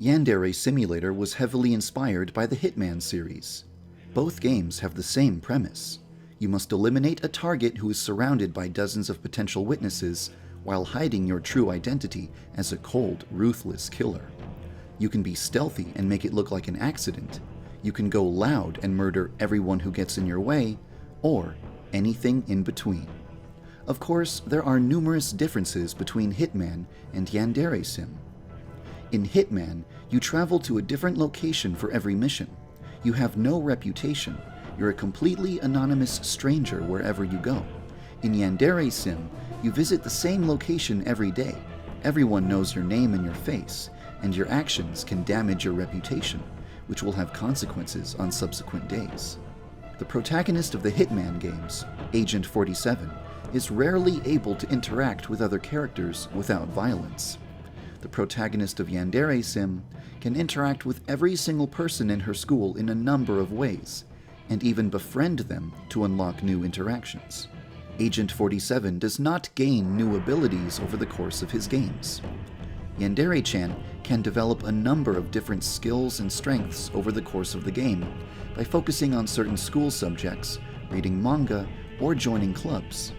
Yandere Simulator was heavily inspired by the Hitman series. Both games have the same premise. You must eliminate a target who is surrounded by dozens of potential witnesses while hiding your true identity as a cold, ruthless killer. You can be stealthy and make it look like an accident. You can go loud and murder everyone who gets in your way, or anything in between. Of course, there are numerous differences between Hitman and Yandere Sim. In Hitman, you travel to a different location for every mission. You have no reputation. You're a completely anonymous stranger wherever you go. In Yandere Sim, you visit the same location every day. Everyone knows your name and your face, and your actions can damage your reputation, which will have consequences on subsequent days. The protagonist of the Hitman games, Agent 47, is rarely able to interact with other characters without violence. The protagonist of Yandere Sim can interact with every single person in her school in a number of ways, and even befriend them to unlock new interactions. Agent 47 does not gain new abilities over the course of his games. Yandere-chan can develop a number of different skills and strengths over the course of the game by focusing on certain school subjects, reading manga, or joining clubs.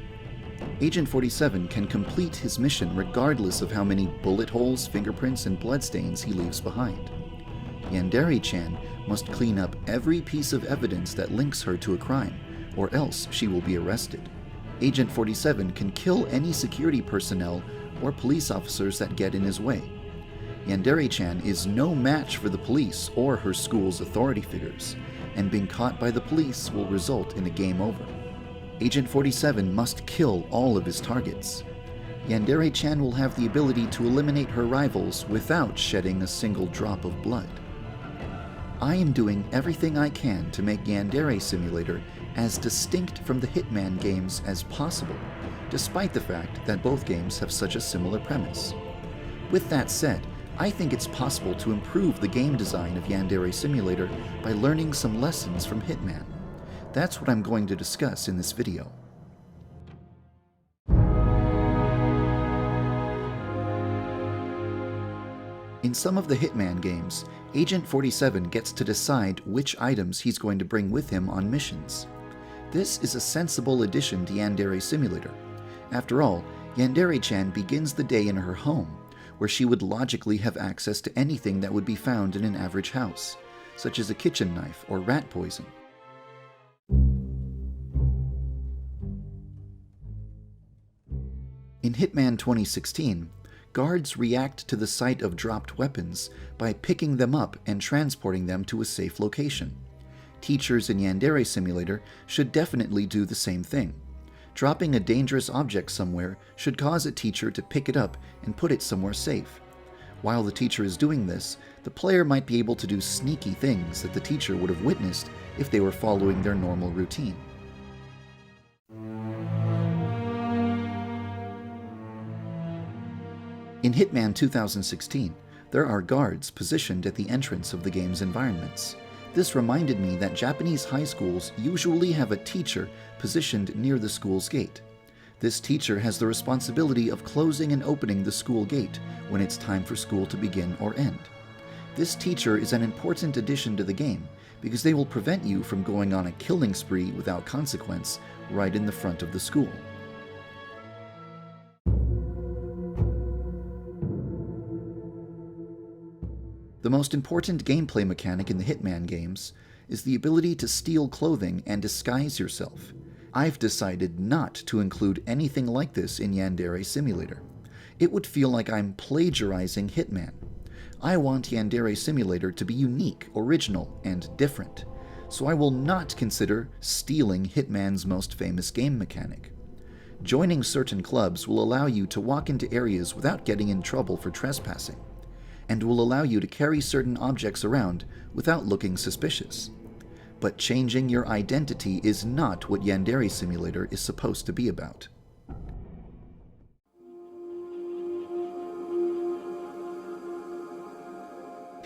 Agent 47 can complete his mission regardless of how many bullet holes, fingerprints, and bloodstains he leaves behind. Yandere-chan must clean up every piece of evidence that links her to a crime, or else she will be arrested. Agent 47 can kill any security personnel or police officers that get in his way. Yandere-chan is no match for the police or her school's authority figures, and being caught by the police will result in a game over. Agent 47 must kill all of his targets. Yandere-chan will have the ability to eliminate her rivals without shedding a single drop of blood. I am doing everything I can to make Yandere Simulator as distinct from the Hitman games as possible, despite the fact that both games have such a similar premise. With that said, I think it's possible to improve the game design of Yandere Simulator by learning some lessons from Hitman. That's what I'm going to discuss in this video. In some of the Hitman games, Agent 47 gets to decide which items he's going to bring with him on missions. This is a sensible addition to Yandere Simulator. After all, Yandere-chan begins the day in her home, where she would logically have access to anything that would be found in an average house, such as a kitchen knife or rat poison. In Hitman 2016, guards react to the sight of dropped weapons by picking them up and transporting them to a safe location. Teachers in Yandere Simulator should definitely do the same thing. Dropping a dangerous object somewhere should cause a teacher to pick it up and put it somewhere safe. While the teacher is doing this, the player might be able to do sneaky things that the teacher would have witnessed if they were following their normal routine. In Hitman 2016, there are guards positioned at the entrance of the game's environments. This reminded me that Japanese high schools usually have a teacher positioned near the school's gate. This teacher has the responsibility of closing and opening the school gate when it's time for school to begin or end. This teacher is an important addition to the game because they will prevent you from going on a killing spree without consequence right in the front of the school. The most important gameplay mechanic in the Hitman games is the ability to steal clothing and disguise yourself. I've decided not to include anything like this in Yandere Simulator. It would feel like I'm plagiarizing Hitman. I want Yandere Simulator to be unique, original, and different, so I will not consider stealing Hitman's most famous game mechanic. Joining certain clubs will allow you to walk into areas without getting in trouble for trespassing, and will allow you to carry certain objects around without looking suspicious. But changing your identity is not what Yandere Simulator is supposed to be about.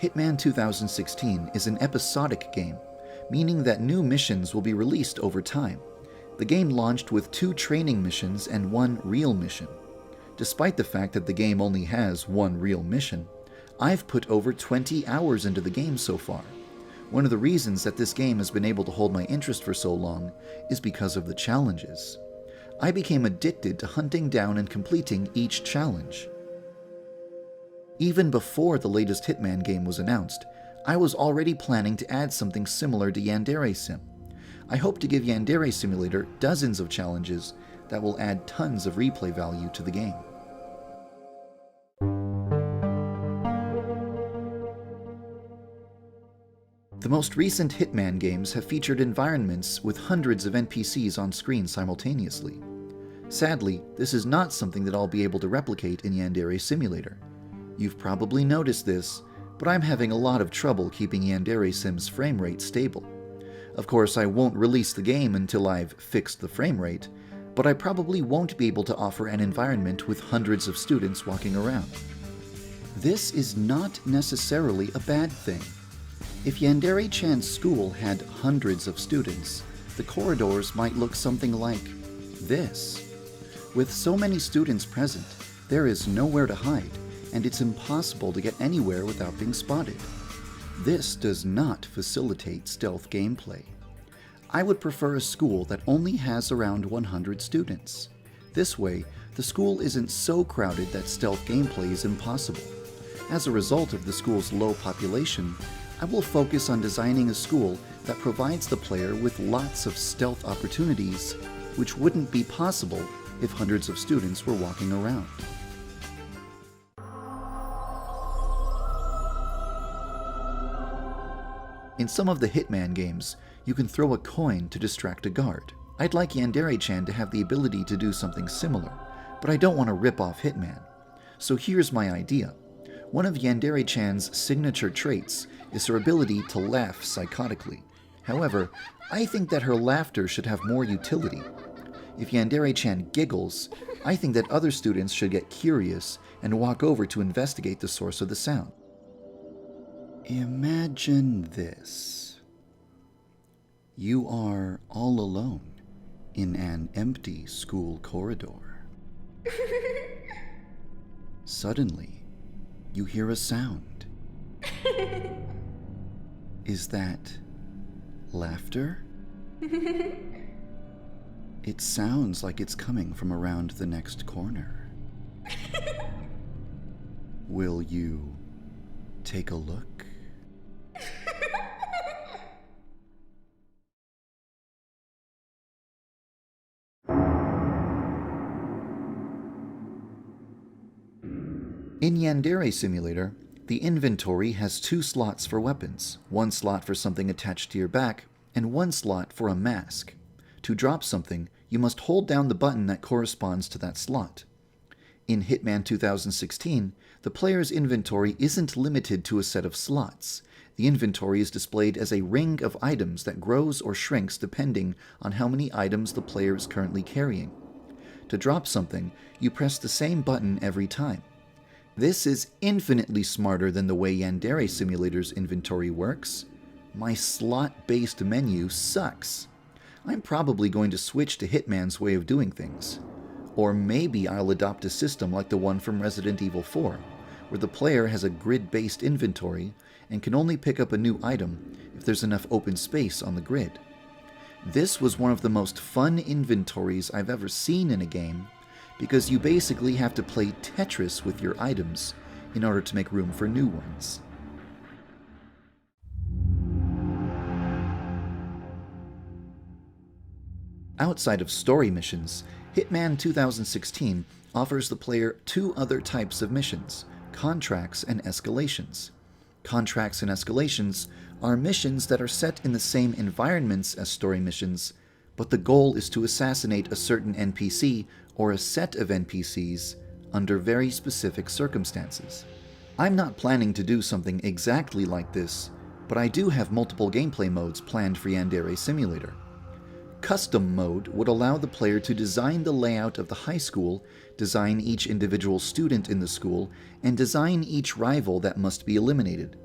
Hitman 2016 is an episodic game, meaning that new missions will be released over time. The game launched with 2 training missions and 1 real mission. Despite the fact that the game only has 1 real mission, I've put over 20 hours into the game so far. One of the reasons that this game has been able to hold my interest for so long is because of the challenges. I became addicted to hunting down and completing each challenge. Even before the latest Hitman game was announced, I was already planning to add something similar to Yandere Sim. I hope to give Yandere Simulator dozens of challenges that will add tons of replay value to the game. The most recent Hitman games have featured environments with hundreds of NPCs on screen simultaneously. Sadly, this is not something that I'll be able to replicate in Yandere Simulator. You've probably noticed this, but I'm having a lot of trouble keeping Yandere Sim's frame rate stable. Of course, I won't release the game until I've fixed the frame rate, but I probably won't be able to offer an environment with hundreds of students walking around. This is not necessarily a bad thing. If Yandere-chan's school had hundreds of students, the corridors might look something like this. With so many students present, there is nowhere to hide, and it's impossible to get anywhere without being spotted. This does not facilitate stealth gameplay. I would prefer a school that only has around 100 students. This way, the school isn't so crowded that stealth gameplay is impossible. As a result of the school's low population, I will focus on designing a school that provides the player with lots of stealth opportunities, which wouldn't be possible if hundreds of students were walking around. In some of the Hitman games, you can throw a coin to distract a guard. I'd like Yandere-chan to have the ability to do something similar, but I don't want to rip off Hitman. So here's my idea. One of Yandere-chan's signature traits is her ability to laugh psychotically. However, I think that her laughter should have more utility. If Yandere-chan giggles, I think that other students should get curious and walk over to investigate the source of the sound. Imagine this. You are all alone in an empty school corridor. Suddenly, you hear a sound. Is that laughter? It sounds like it's coming from around the next corner. Will you take a look? In Yandere Simulator, the inventory has 2 slots for weapons, 1 slot for something attached to your back, and 1 slot for a mask. To drop something, you must hold down the button that corresponds to that slot. In Hitman 2016, the player's inventory isn't limited to a set of slots. The inventory is displayed as a ring of items that grows or shrinks depending on how many items the player is currently carrying. To drop something, you press the same button every time. This is infinitely smarter than the way Yandere Simulator's inventory works. My slot-based menu sucks. I'm probably going to switch to Hitman's way of doing things. Or maybe I'll adopt a system like the one from Resident Evil 4, where the player has a grid-based inventory and can only pick up a new item if there's enough open space on the grid. This was one of the most fun inventories I've ever seen in a game, because you basically have to play Tetris with your items in order to make room for new ones. Outside of story missions, Hitman 2016 offers the player 2 other types of missions: contracts and escalations. Contracts and escalations are missions that are set in the same environments as story missions, but the goal is to assassinate a certain NPC or a set of NPCs under very specific circumstances. I'm not planning to do something exactly like this, but I do have multiple gameplay modes planned for Yandere Simulator. Custom mode would allow the player to design the layout of the high school, design each individual student in the school, and design each rival that must be eliminated.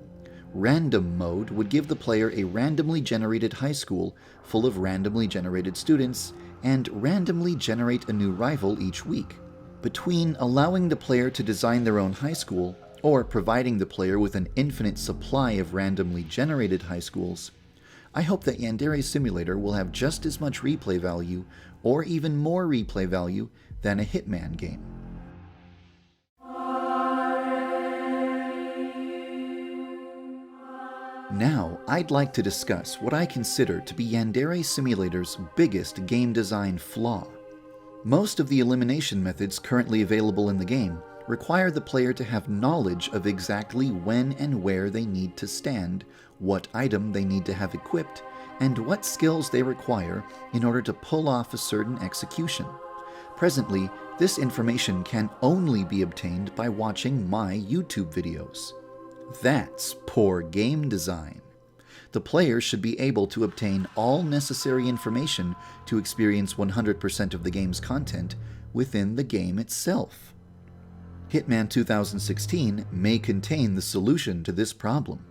Random mode would give the player a randomly generated high school full of randomly generated students and randomly generate a new rival each week. Between allowing the player to design their own high school or providing the player with an infinite supply of randomly generated high schools, I hope that Yandere Simulator will have just as much replay value, or even more replay value, than a Hitman game. Now, I'd like to discuss what I consider to be Yandere Simulator's biggest game design flaw. Most of the elimination methods currently available in the game require the player to have knowledge of exactly when and where they need to stand, what item they need to have equipped, and what skills they require in order to pull off a certain execution. Presently, this information can only be obtained by watching my YouTube videos. That's poor game design. The player should be able to obtain all necessary information to experience 100% of the game's content within the game itself. Hitman 2016 may contain the solution to this problem.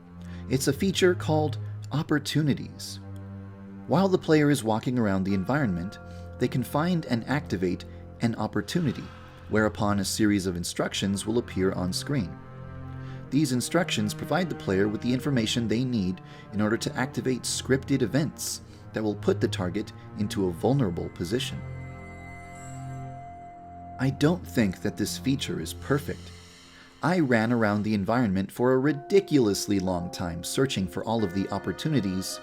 It's a feature called opportunities. While the player is walking around the environment, they can find and activate an opportunity, whereupon a series of instructions will appear on screen. These instructions provide the player with the information they need in order to activate scripted events that will put the target into a vulnerable position. I don't think that this feature is perfect. I ran around the environment for a ridiculously long time searching for all of the opportunities,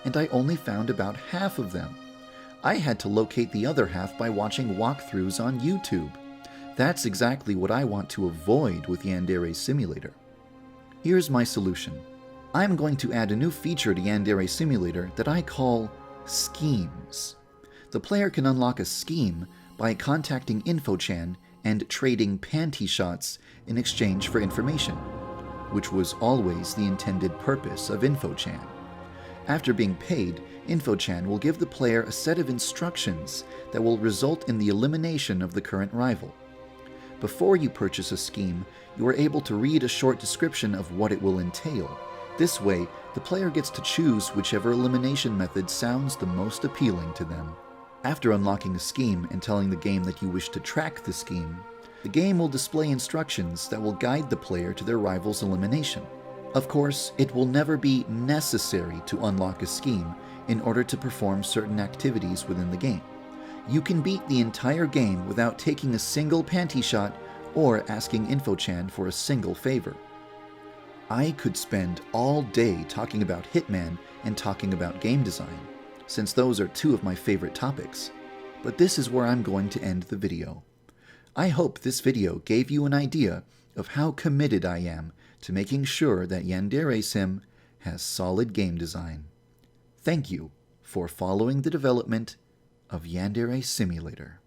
and I only found about half of them. I had to locate the other half by watching walkthroughs on YouTube. That's exactly what I want to avoid with Yandere Simulator. Here's my solution. I'm going to add a new feature to Yandere Simulator that I call schemes. The player can unlock a scheme by contacting InfoChan and trading panty shots in exchange for information, which was always the intended purpose of InfoChan. After being paid, InfoChan will give the player a set of instructions that will result in the elimination of the current rival. Before you purchase a scheme, you are able to read a short description of what it will entail. This way, the player gets to choose whichever elimination method sounds the most appealing to them. After unlocking a scheme and telling the game that you wish to track the scheme, the game will display instructions that will guide the player to their rival's elimination. Of course, it will never be necessary to unlock a scheme in order to perform certain activities within the game. You can beat the entire game without taking a single panty shot or asking InfoChan for a single favor. I could spend all day talking about Hitman and talking about game design, since those are two of my favorite topics, but this is where I'm going to end the video. I hope this video gave you an idea of how committed I am to making sure that Yandere Sim has solid game design. Thank you for following the development of Yandere Simulator.